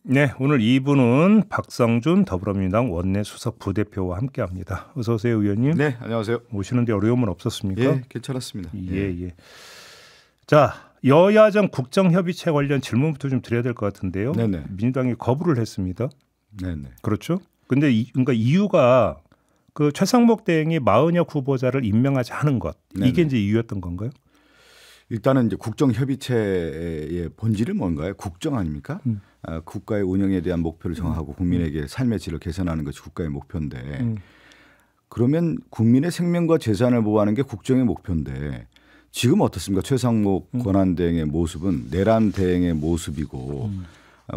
네, 오늘 2부는 박성준 더불어민주당 원내 수석 부대표와 함께합니다. 어서 오세요, 의원님. 네, 안녕하세요. 오시는데 어려움은 없었습니까? 예, 괜찮았습니다. 예. 자, 여야정 국정협의체 관련 질문부터 좀 드려야 될 것 같은데요. 네네. 민주당이 거부를 했습니다. 네네. 그렇죠? 근데 그러니까 이유가 그 최상목 대행이 마은혁 후보자를 임명하지 않은 것, 네네. 이게 이제 이유였던 건가요? 일단은 이제 국정협의체의 본질은 뭔가요? 국정 아닙니까? 국가의 운영에 대한 목표를 정하고 국민에게 삶의 질을 개선하는 것이 국가의 목표인데 그러면 국민의 생명과 재산을 보호하는 게 국정의 목표인데 지금 어떻습니까? 최상목 권한대행의 모습은 내란 대행의 모습이고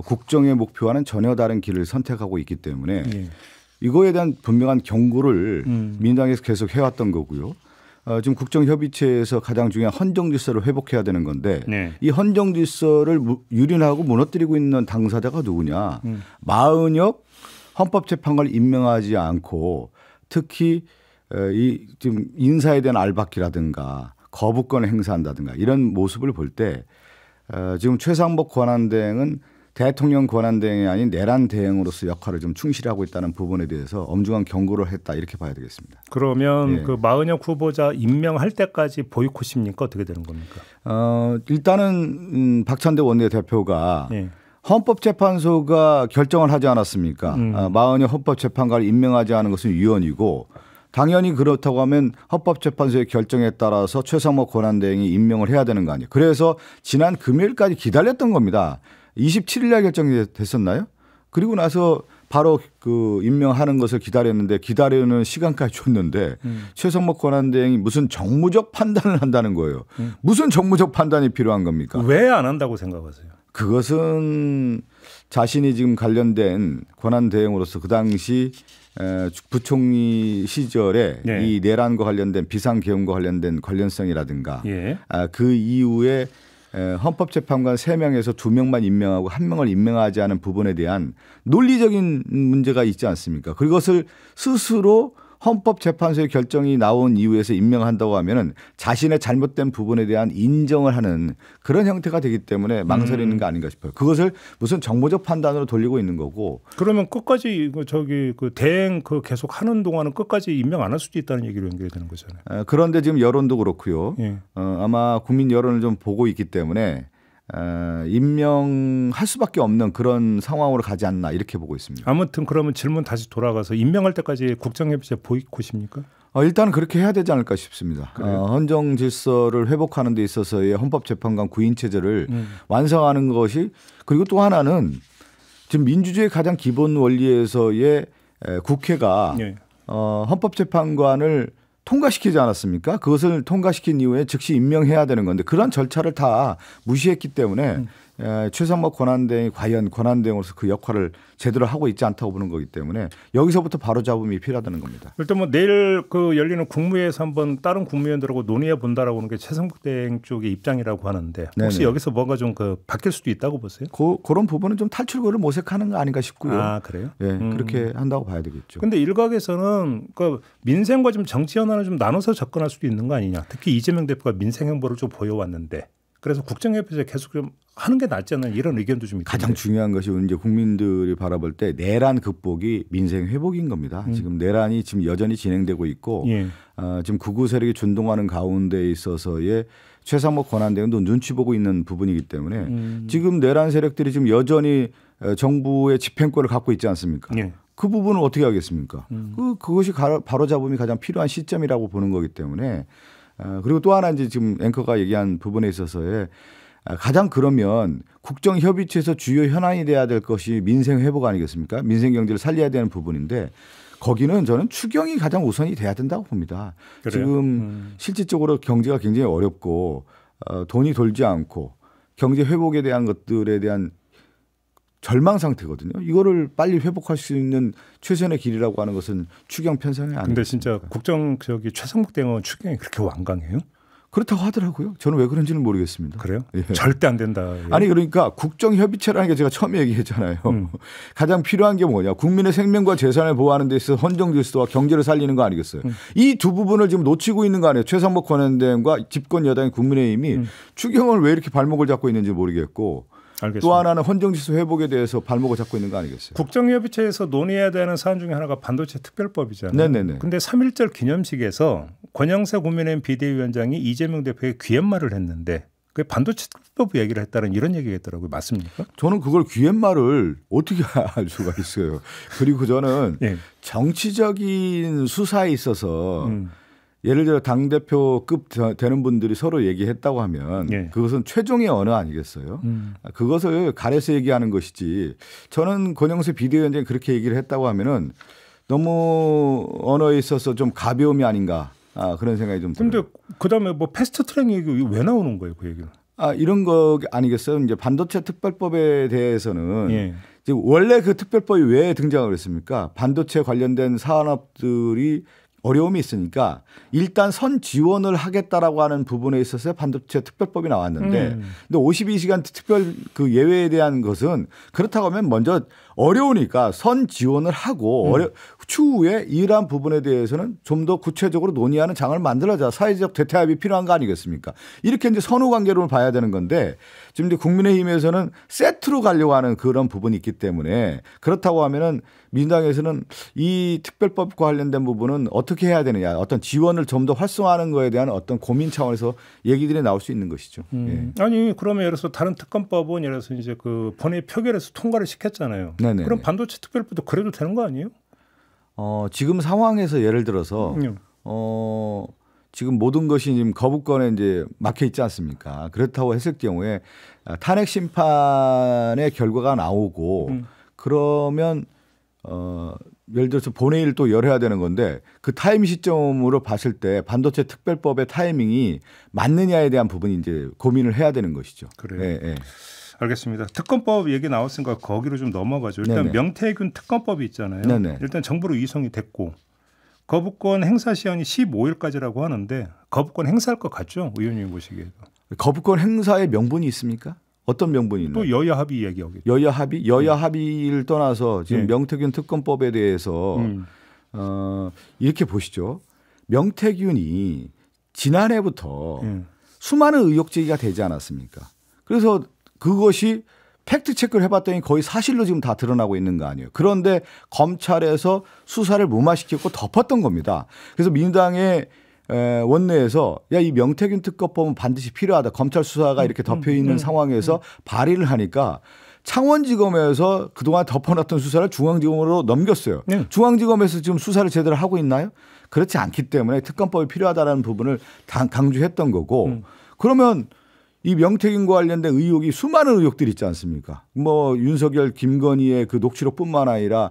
국정의 목표와는 전혀 다른 길을 선택하고 있기 때문에 이거에 대한 분명한 경고를 민주당에서 계속 해왔던 거고요. 지금 국정협의체에서 가장 중요한 헌정질서를 회복해야 되는 건데 이 헌정질서를 유린하고 무너뜨리고 있는 당사자가 누구냐. 마은혁 헌법재판관을 임명하지 않고 특히 이 지금 인사에 대한 알박기라든가 거부권을 행사한다든가 이런 모습을 볼 때 지금 최상목 권한대행은 대통령 권한대행이 아닌 내란 대행으로서 역할을 좀 충실하고 있다는 부분에 대해서 엄중한 경고를 했다 이렇게 봐야 되겠습니다. 그러면 그 마은혁 후보자 임명할 때까지 보이콧입니까? 어떻게 되는 겁니까? 일단은 박찬대 원내대표가 헌법재판소가 결정을 하지 않았습니까? 마은혁 헌법재판관을 임명하지 않은 것은 위헌이고 당연히 그렇다고 하면 헌법재판소의 결정에 따라서 최상목 권한대행이 임명을 해야 되는 거 아니에요. 그래서 지난 금요일까지 기다렸던 겁니다. 27일 날 결정이 됐었나요? 그리고 나서 바로 그 임명하는 것을 기다렸는데 기다리는 시간까지 줬는데 최상목 권한대행이 무슨 정무적 판단을 한다는 거예요. 무슨 정무적 판단이 필요한 겁니까? 왜 안 한다고 생각하세요? 그것은 자신이 지금 관련된 권한대행으로서 그 당시 부총리 시절에 이 내란과 관련된 비상계엄과 관련된 관련성이라든가 그 이후에 헌법재판관 3명에서 2명만 임명하고 1명을 임명하지 않은 부분에 대한 논리적인 문제가 있지 않습니까? 그것을 스스로 헌법재판소의 결정이 나온 이후에서 임명한다고 하면은 자신의 잘못된 부분에 대한 인정을 하는 그런 형태가 되기 때문에 망설이는 게 아닌가 싶어요. 그것을 무슨 정보적 판단으로 돌리고 있는 거고. 그러면 끝까지 그 대행 계속 하는 동안은 끝까지 임명 안 할 수도 있다는 얘기로 연결이 되는 거잖아요. 그런데 지금 여론도 그렇고요. 아마 국민 여론을 좀 보고 있기 때문에 임명할 수밖에 없는 그런 상황으로 가지 않나 이렇게 보고 있습니다. 아무튼 그러면 질문 다시 돌아가서 임명할 때까지 국정협의체 보이콧입니까? 일단 그렇게 해야 되지 않을까 싶습니다. 헌정 질서를 회복하는 데 있어서의 헌법재판관 구인 체제를 완성하는 것이 그리고 또 하나는 지금 민주주의의 가장 기본 원리에서의 국회가 헌법재판관을 통과시키지 않았습니까? 그것을 통과시킨 이후에 즉시 임명해야 되는 건데 그런 절차를 다 무시했기 때문에 최상목 권한대행이 과연 권한대행으로서 그 역할을 제대로 하고 있지 않다고 보는 거기 때문에 여기서부터 바로잡음이 필요하다는 겁니다. 일단 뭐 내일 그 열리는 국무회에서 한번 다른 국무위원들하고 논의해 본다라고 하는 게 최상목 대행 쪽의 입장이라고 하는데 혹시 네네. 여기서 뭔가 좀 바뀔 수도 있다고 보세요? 그런 부분은 좀 탈출구를 모색하는 거 아닌가 싶고요. 아, 그래요? 그렇게 한다고 봐야 되겠죠. 그런데 일각에서는 그 민생과 좀 정치 현안을 좀 나눠서 접근할 수도 있는 거 아니냐. 특히 이재명 대표가 민생 행보를 좀 보여왔는데 그래서 국정협의체 계속 좀 하는 게 낫지 않나 이런 의견도 좀 있던데. 가장 중요한 것이 이제 국민들이 바라볼 때 내란 극복이 민생 회복인 겁니다. 지금 내란이 지금 여전히 진행되고 있고 지금 극우 세력이 준동하는 가운데 있어서의 최상목 권한대행도 눈치 보고 있는 부분이기 때문에 지금 내란 세력들이 지금 여전히 정부의 집행권을 갖고 있지 않습니까? 그 부분을 어떻게 하겠습니까? 그것이 바로잡음이 가장 필요한 시점이라고 보는 거기 때문에 그리고 또 하나 이제 지금 앵커가 얘기한 부분에 있어서의 가장 그러면 국정협의체에서 주요 현안이 돼야 될 것이 민생 회복 아니겠습니까? 민생 경제를 살려야 되는 부분인데 거기는 저는 추경이 가장 우선이 돼야 된다고 봅니다. 그래요? 지금 실질적으로 경제가 굉장히 어렵고 돈이 돌지 않고 경제 회복에 대한 것들에 대한 절망 상태거든요. 이거를 빨리 회복할 수 있는 최선의 길이라고 하는 것은 추경 편성이 아니에요. 그런데 진짜 최상목 대행은 추경이 그렇게 완강해요? 그렇다고 하더라고요. 저는 왜 그런지는 모르겠습니다. 그래요? 절대 안 된다. 아니 그러니까 국정협의체라는 게 제가 처음에 얘기했잖아요. 가장 필요한 게 뭐냐. 국민의 생명과 재산을 보호하는 데 있어서 헌정질서와 경제를 살리는 거 아니겠어요. 이 두 부분을 지금 놓치고 있는 거 아니에요. 최상목 권한대행과 집권 여당인 국민의힘이 추경을 왜 이렇게 발목을 잡고 있는지 모르겠고 알겠습니다. 또 하나는 헌정지수 회복에 대해서 발목을 잡고 있는 거 아니겠어요? 국정협의체에서 논의해야 되는 사안 중에 하나가 반도체 특별법이잖아요. 네네네. 근데 3.1절 기념식에서 권영세 국민의힘 비대위원장이 이재명 대표에게 귀옛말을 했는데 그 반도체 특별법 얘기를 했다는 이런 얘기가 있더라고요. 맞습니까? 저는 그걸 귀옛말을 어떻게 알 수가 있어요. 그리고 저는 예. 정치적인 수사에 있어서 예를 들어 당대표급 되는 분들이 서로 얘기했다고 하면 예. 그것은 최종의 언어 아니겠어요? 그것을 가려서 얘기하는 것이지 저는 권영세 비대위원장이 그렇게 얘기를 했다고 하면은 너무 언어에 있어서 좀 가벼움이 아닌가 그런 생각이 좀 들어요. 근데 그다음에 뭐 패스트트랙 얘기 왜 나오는 거예요, 그 얘기는? 이런 거 아니겠어요? 이제 반도체 특별법에 대해서는 예. 지금 원래 그 특별법이 왜 등장을 했습니까? 반도체 관련된 산업들이 어려움이 있으니까 일단 선 지원을 하겠다라고 하는 부분에 있어서 반도체 특별법이 나왔는데 근데 52시간 특별 그 예외에 대한 것은 그렇다고 하면 먼저 어려우니까 선 지원을 하고 추후에 이러한 부분에 대해서는 좀 더 구체적으로 논의하는 장을 만들어자 사회적 대타협이 필요한 거 아니겠습니까? 이렇게 이제 선후 관계론을 봐야 되는 건데 지금 이제 국민의힘에서는 세트로 가려고 하는 그런 부분이 있기 때문에 그렇다고 하면은 민주당에서는 이 특별법과 관련된 부분은 어떻게 해야 되느냐 어떤 지원을 좀 더 활성화하는 거에 대한 어떤 고민 차원에서 얘기들이 나올 수 있는 것이죠. 예. 아니 그러면 예를 들어서 다른 특검법은 예를 들어서 이제 그 본회의 표결에서 통과를 시켰잖아요. 네네네. 그럼 반도체 특별법도 그래도 되는 거 아니에요? 지금 상황에서 예를 들어서 지금 모든 것이 지금 거부권에 이제 막혀 있지 않습니까? 그렇다고 했을 경우에 탄핵 심판의 결과가 나오고 그러면 예를 들어서 본회의를 또 열어야 되는 건데 그 타임 시점으로 봤을 때 반도체 특별법의 타이밍이 맞느냐에 대한 부분이 이제 고민을 해야 되는 것이죠. 그래요. 예, 예. 알겠습니다. 특검법 얘기 나왔으니까 거기로 좀 넘어가죠. 일단 네네. 명태균 특검법이 있잖아요. 네네. 일단 정부로 이송이 됐고 거부권 행사 시한이 15일까지라고 하는데 거부권 행사할 것 같죠? 의원님 보시기에도. 거부권 행사의 명분이 있습니까? 어떤 명분이 있나요? 또 여야 합의 얘기하겠죠. 여야 합의? 여야 합의를 떠나서 지금 네. 명태균 특검법에 대해서 이렇게 보시죠. 명태균이 지난해부터 수많은 의혹 제기가 되지 않았습니까? 그래서 그것이 팩트 체크를 해봤더니 거의 사실로 지금 다 드러나고 있는 거 아니에요. 그런데 검찰에서 수사를 무마시켰고 덮었던 겁니다. 그래서 민주당의 원내에서 야, 이 명태균 특검법은 반드시 필요하다. 검찰 수사가 이렇게 덮여 있는 상황에서 발의를 하니까 창원지검에서 그동안 덮어놨던 수사를 중앙지검으로 넘겼어요. 네. 중앙지검에서 지금 수사를 제대로 하고 있나요? 그렇지 않기 때문에 특검법이 필요하다라는 부분을 강조했던 거고 그러면 이 명태균과 관련된 의혹이 수많은 의혹들이 있지 않습니까? 뭐 윤석열, 김건희의 그 녹취록뿐만 아니라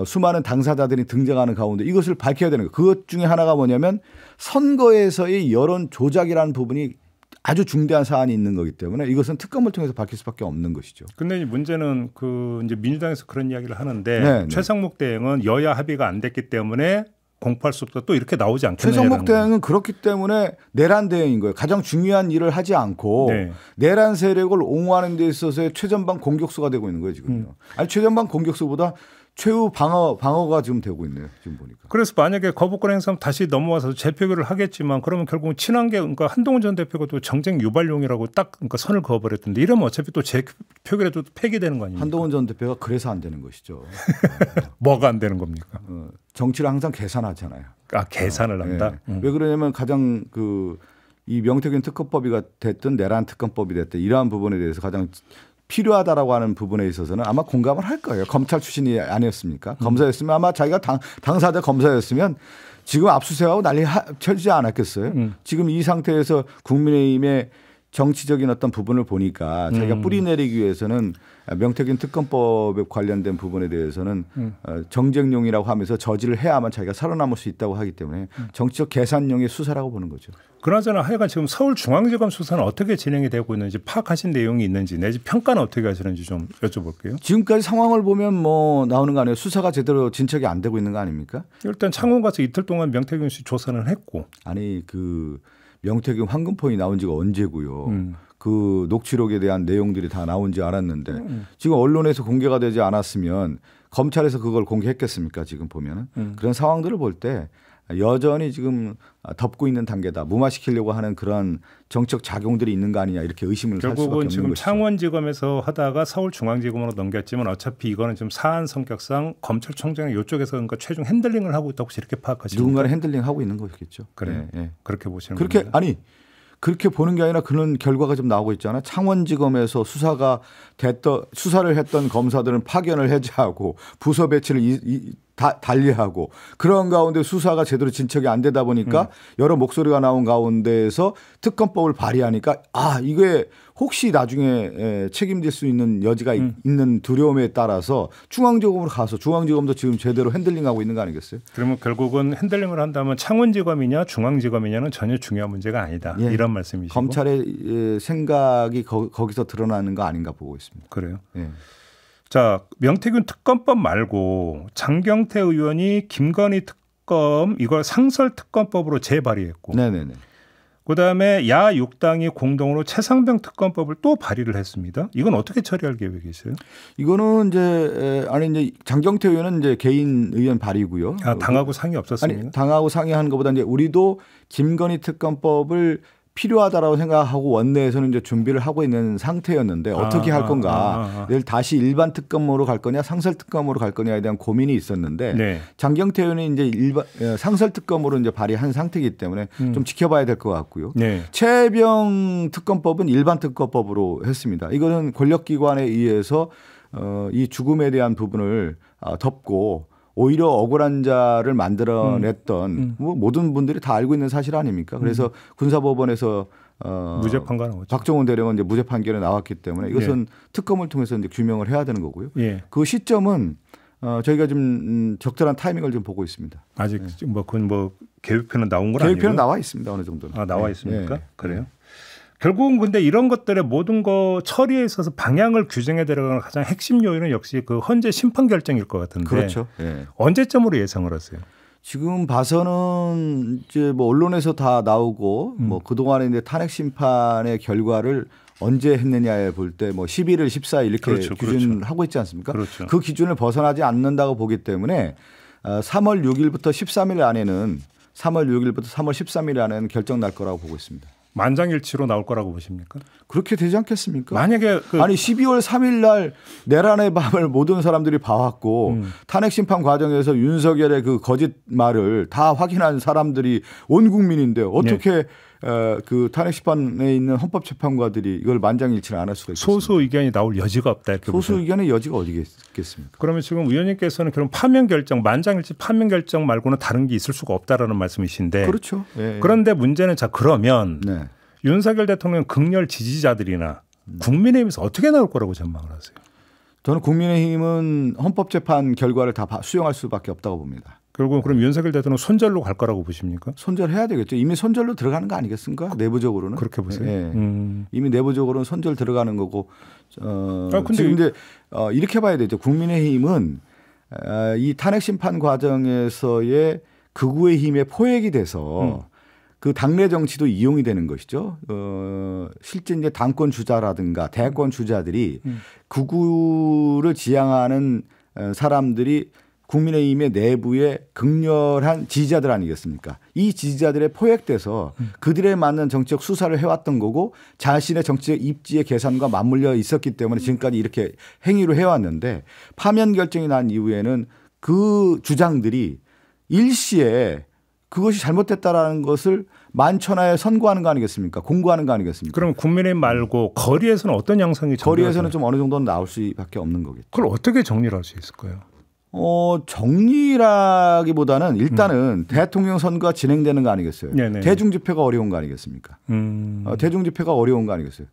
수많은 당사자들이 등장하는 가운데 이것을 밝혀야 되는 거. 그것 중에 하나가 뭐냐면 선거에서의 여론 조작이라는 부분이 아주 중대한 사안이 있는 거기 때문에 이것은 특검을 통해서 밝힐 수밖에 없는 것이죠. 근데 문제는 그 이제 민주당에서 그런 이야기를 하는데 네. 최상목 대행은 여야 합의가 안 됐기 때문에 공포할 수 없다. 또 이렇게 나오지 않겠느냐. 최상목 대행은 그렇기 때문에 내란 대행인 거예요. 가장 중요한 일을 하지 않고 네. 내란 세력을 옹호하는 데 있어서의 최전방 공격수가 되고 있는 거예요 지금요. 아니 최전방 공격수보다 최후 방어가 지금 되고 있네요. 지금 보니까. 그래서 만약에 거부권 행사하면 다시 넘어와서 재표결을 하겠지만 그러면 결국은 친한계 그러니까 한동훈 전 대표가 또 정쟁 유발용이라고 딱 그러니까 선을 그어버렸던데 이러면 어차피 또 재표결에도 폐기되는 거 아닙니까? 한동훈 전 대표가 그래서 안 되는 것이죠. 뭐가 안 되는 겁니까? 정치를 항상 계산하잖아요. 계산을 한다. 네. 왜 그러냐면 가장 이 명태균 특검법이 됐든 내란 특검법이 됐든 이러한 부분에 대해서 가장 필요하다라고 하는 부분에 있어서는 아마 공감을 할 거예요. 검찰 출신이 아니었습니까? 검사였으면 아마 자기가 당사자 검사였으면 지금 압수수색하고 난리 쳐지지 않았겠어요. 지금 이 상태에서 국민의힘의 정치적인 어떤 부분을 보니까 자기가 뿌리 내리기 위해서는 명태균 특검법에 관련된 부분에 대해서는 정쟁용이라고 하면서 저지를 해야만 자기가 살아남을 수 있다고 하기 때문에 정치적 계산용의 수사라고 보는 거죠. 그나저나 하여간 지금 서울중앙지검 수사는 어떻게 진행이 되고 있는지 파악하신 내용이 있는지 내지 평가는 어떻게 하시는지 좀 여쭤볼게요. 지금까지 상황을 보면 뭐 나오는 거 아니에요. 수사가 제대로 진척이 안 되고 있는 거 아닙니까? 일단 창원 가서 이틀 동안 명태균 씨 조사는 했고. 아니 명태균 황금폰이 나온 지가 언제고요. 그 녹취록에 대한 내용들이 다 나온지 알았는데 지금 언론에서 공개가 되지 않았으면 검찰에서 그걸 공개했겠습니까? 지금 보면은 그런 상황들을 볼 때 여전히 지금 덮고 있는 단계다. 무마시키려고 하는 그런 정책 작용들이 있는 거 아니냐 이렇게 의심을 할 수밖에 없는 결국은 것이죠. 지금 창원지검에서 하다가 서울중앙지검으로 넘겼지만 어차피 이거는 좀 사안 성격상 검찰총장이 이쪽에서 그러니까 최종 핸들링을 하고 있다고 혹시 이렇게 파악하십니까? 누군가를 핸들링하고 있는 거겠죠. 그래, 네. 그렇게 보시는 그렇게 겁니다. 아니 그렇게 보는 게 아니라 그런 결과가 좀 나오고 있잖아요. 창원지검에서 수사를 했던 검사들은 파견을 해제하고 부서 배치를 달리하고 그런 가운데 수사가 제대로 진척이 안 되다 보니까 여러 목소리가 나온 가운데에서 특검법을 발의하니까 이게 혹시 나중에 책임질 수 있는 여지가 있는 두려움에 따라서 중앙지검으로 가서 중앙지검도 지금 제대로 핸들링하고 있는 거 아니겠어요? 그러면 결국은 핸들링을 한다면 창원지검이냐 중앙지검이냐는 전혀 중요한 문제가 아니다. 예. 이런 말씀이시고. 검찰의 생각이 거기서 드러나는 거 아닌가 보고 있습니다. 그래요. 예. 자, 명태균 특검법 말고 장경태 의원이 김건희 특검 이걸 상설특검법으로 재발의했고 네네네. 그다음에 야 6당이 공동으로 최상병 특검법을 또 발의를 했습니다. 이건 어떻게 처리할 계획이세요? 이거는 이제 장경태 의원은 이제 개인 의원 발의고요. 당하고 상의 없었습니까? 아니, 당하고 상의하는 것보다 이제 우리도 김건희 특검법을 필요하다라고 생각하고 원내에서는 이제 준비를 하고 있는 상태였는데 어떻게 할 건가. 내일 다시 일반 특검으로 갈 거냐 상설 특검으로 갈 거냐에 대한 고민이 있었는데 네. 장경태 의원이 이제 상설 특검으로 이제 발의한 상태이기 때문에 좀 지켜봐야 될 것 같고요. 네. 최혜병 특검법은 일반 특검법으로 했습니다. 이거는 권력기관에 의해서 이 죽음에 대한 부분을 덮고 오히려 억울한 자를 만들어냈던 모든 분들이 다 알고 있는 사실 아닙니까? 그래서 군사법원에서 무죄 판결 나왔죠. 박정훈 대령은 이제 무죄 판결이 나왔기 때문에 이것은 특검을 통해서 이제 규명을 해야 되는 거고요. 예. 그 시점은 저희가 좀 적절한 타이밍을 좀 보고 있습니다. 아직 그건 계획표는 나온 건 아니고요. 계획표는 나와 있습니다. 어느 정도는. 나와 있습니까? 그래요. 결국은 근데 이런 것들의 모든 거 처리에 있어서 방향을 규정해 들어가는 가장 핵심 요인은 역시 그 헌재 심판 결정일 것 같은데. 그렇죠. 예. 언제쯤으로 예상을 하세요? 지금 봐서는 이제 언론에서 다 나오고 그동안에 이제 탄핵 심판의 결과를 언제 했느냐에 볼 때 11일, 14일 이렇게 기준을 하고 있지 않습니까? 그렇죠. 그 기준을 벗어나지 않는다고 보기 때문에 3월 6일부터 13일 안에는 3월 6일부터 3월 13일 안에는 결정 날 거라고 보고 있습니다. 만장일치로 나올 거라고 보십니까? 그렇게 되지 않겠습니까? 만약에 아니 12월 3일 날 내란의 밤을 모든 사람들이 봐왔고 탄핵 심판 과정에서 윤석열의 그 거짓말을 다 확인한 사람들이 온 국민인데 어떻게 그 탄핵 심판에 있는 헌법재판관들이 이걸 만장일치를 안 할 수가 있겠습니까? 소수 의견이 나올 여지가 없다. 이렇게 소수 의견의 여지가 어디 있겠습니까? 그러면 지금 의원님께서는 그런 파면 결정, 만장일치 파면 결정 말고는 다른 게 있을 수가 없다라는 말씀이신데. 그렇죠. 예. 그런데 문제는 자 그러면 네. 윤석열 대통령 극렬 지지자들이나 국민의힘에서 어떻게 나올 거라고 전망을 하세요? 저는 국민의힘은 헌법재판 결과를 다 수용할 수밖에 없다고 봅니다. 결국은 그럼 윤석열 대통령 손절로 갈 거라고 보십니까? 손절해야 되겠죠. 이미 손절로 들어가는 거 아니겠습니까? 내부적으로는. 그렇게 보세요. 예. 이미 내부적으로는 손절 들어가는 거고. 근데 지금 이제 이렇게 봐야 되죠. 국민의힘은 이 탄핵 심판 과정에서의 극우의 힘에 포획이 돼서 그 당내 정치도 이용이 되는 것이죠. 실제 이제 당권 주자라든가 대권 주자들이 극우를 지향하는 사람들이 국민의힘의 내부에 극렬한 지지자들 아니겠습니까? 이 지지자들의 포획돼서 그들에 맞는 정치적 수사를 해왔던 거고 자신의 정치적 입지의 계산과 맞물려 있었기 때문에 지금까지 이렇게 행위로 해왔는데 파면 결정이 난 이후에는 그 주장들이 일시에 그것이 잘못됐다라는 것을 만천하에 선고하는 거 아니겠습니까? 공고하는 거 아니겠습니까? 그럼 국민의힘 말고 거리에서는 어떤 양상이 거리에서는 좀 어느 정도는 나올 수밖에 없는 거겠죠. 그걸 어떻게 정리를 할 수 있을까요? 정리라기보다는 일단은 대통령 선거가 진행되는 거 아니겠어요? 네네. 대중집회가 어려운 거 아니겠습니까? 대중집회가 어려운 거 아니겠어요?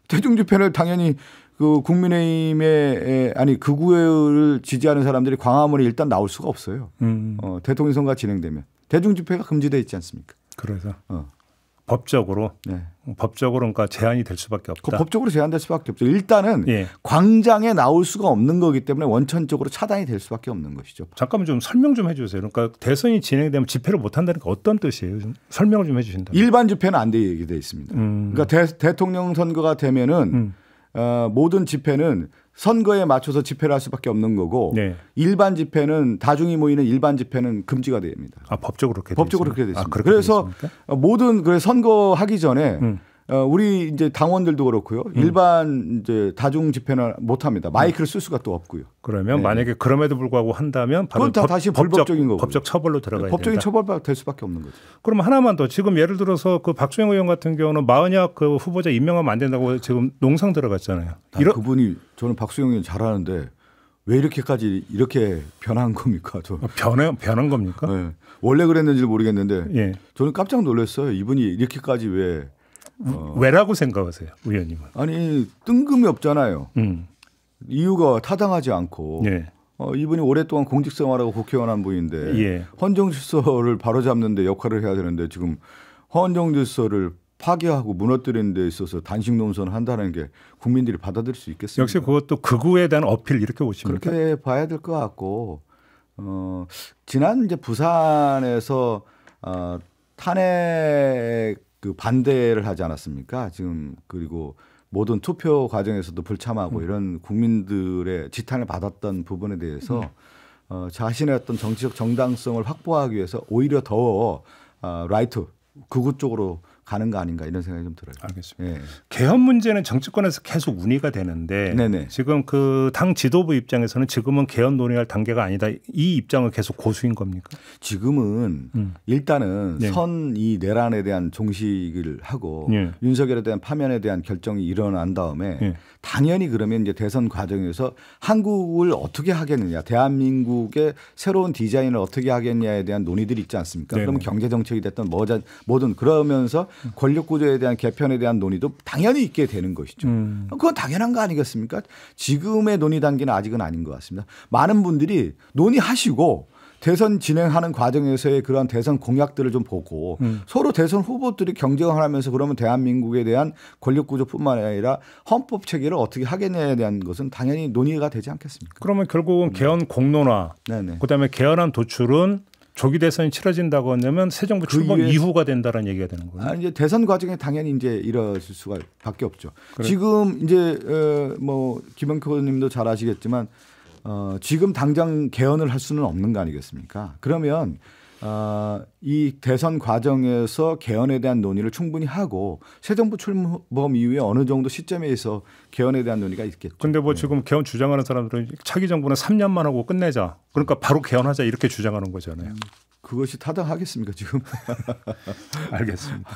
대중집회를 당연히 그 국민의힘의 극우를 지지하는 사람들이 광화문에 일단 나올 수가 없어요. 대통령 선거가 진행되면. 대중집회가 금지되어 있지 않습니까? 그래서 법적으로 그러니까 제한이 될 수밖에 없다. 법적으로 제한될 수밖에 없죠. 일단은 광장에 나올 수가 없는 거기 때문에 원천적으로 차단이 될 수밖에 없는 것이죠. 잠깐만 좀 설명 좀 해주세요. 그러니까 대선이 진행되면 집회를 못 한다니까 어떤 뜻이에요? 좀 설명을 좀 해주신다면. 일반 집회는 안 되게 돼 있습니다. 그러니까 대통령 선거가 되면은 모든 집회는 선거에 맞춰서 집회를 할 수밖에 없는 거고 네. 일반 집회는 다중이 모이는 일반 집회는 금지가 됩니다. 아, 법적으로 그렇게 법적으로 그렇게 아, 됐습니다. 그래서 모든 그 선거하기 전에 우리 이제 당원들도 그렇고요. 일반 이제 다중 집회는 못 합니다. 마이크를 쓸 수가 또 없고요. 그러면 네. 만약에 그럼에도 불구하고 한다면 바로 다시 불법적인 거고 법적 처벌로 들어가야 된다. 법적인 처벌 될 수밖에 없는 거죠. 그럼 하나만 더 지금 예를 들어서 그 박수영 의원 같은 경우는 마은혁 그 후보자 임명하면 안 된다고 지금 농성 들어갔잖아요. 그분이 저는 박수영 의원 잘하는데 왜 이렇게까지 이렇게 변한 겁니까? 변한 겁니까? 네. 원래 그랬는지 모르겠는데 예. 저는 깜짝 놀랐어요. 이분이 이렇게까지 왜 왜라고 생각하세요, 의원님은? 아니 뜬금이 없잖아요. 이유가 타당하지 않고 예. 이분이 오랫동안 공직생활하고 국회의원 한 분인데 예. 헌정질서를 바로잡는 데 역할을 해야 되는데 지금 헌정질서를 파괴하고 무너뜨리는 데 있어서 단식 논선을 한다는 게 국민들이 받아들일 수 있겠습니까? 역시 그것도 극우에 대한 어필 이렇게 보십니까? 그렇게 봐야 될 것 같고 지난 이제 부산에서 탄핵 그 반대를 하지 않았습니까? 지금 그리고 모든 투표 과정에서도 불참하고 이런 국민들의 지탄을 받았던 부분에 대해서 자신의 어떤 정치적 정당성을 확보하기 위해서 오히려 더 라이트 극우 쪽으로 가는 거 아닌가 이런 생각이 좀 들어요. 알겠습니다. 예. 개헌 문제는 정치권에서 계속 문의가 되는데 네네. 지금 그 당 지도부 입장에서는 지금은 개헌 논의할 단계가 아니다. 이 입장은 계속 고수인 겁니까? 지금은 일단은 네. 이 내란에 대한 종식을 하고 네. 윤석열에 대한 파면에 대한 결정이 일어난 다음에 네. 당연히 그러면 이제 대선 과정에서 한국을 어떻게 하겠느냐, 대한민국의 새로운 디자인을 어떻게 하겠냐에 대한 논의들이 있지 않습니까? 네네. 그러면 경제 정책이 됐든 뭐든 그러면서 권력 구조에 대한 개편에 대한 논의도 당연히 있게 되는 것이죠. 그건 당연한 거 아니겠습니까? 지금의 논의 단계는 아직은 아닌 것 같습니다. 많은 분들이 논의하시고 대선 진행하는 과정에서의 그런 대선 공약들을 좀 보고 서로 대선 후보들이 경쟁을 하면서 그러면 대한민국에 대한 권력 구조뿐만 아니라 헌법 체계를 어떻게 하겠냐에 대한 것은 당연히 논의가 되지 않겠습니까? 그러면 결국은 개헌 공론화, 네네. 그다음에 개헌안 도출은 조기 대선이 치러진다고 하면 새 정부 출범 이후가 된다는 얘기가 되는 거예요. 이제 대선 과정에 당연히 이제 이뤄질 수가 밖에 없죠. 지금 이제 뭐 김영표 의원님도 잘 아시겠지만 지금 당장 개헌을 할 수는 없는 거 아니겠습니까? 그러면 이 대선 과정에서 개헌에 대한 논의를 충분히 하고 새 정부 출범 이후에 어느 정도 시점에서 개헌에 대한 논의가 있겠죠. 그런데 뭐 지금 개헌 주장하는 사람들은 차기 정부는 3년만 하고 끝내자. 그러니까 바로 개헌하자 이렇게 주장하는 거잖아요. 그것이 타당하겠습니까 지금? 알겠습니다.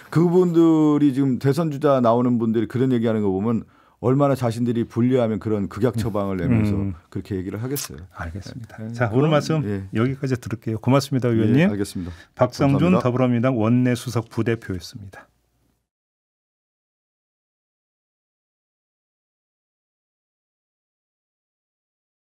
그분들이 지금 대선 주자 나오는 분들이 그런 얘기하는 거 보면 얼마나 자신들이 불리하면 그런 극약 처방을 내면서 그렇게 얘기를 하겠어요. 알겠습니다. 자, 오늘 말씀 여기까지 들을게요. 고맙습니다, 의원님. 알겠습니다. 박성준 감사합니다. 더불어민주당 원내수석 부대표였습니다.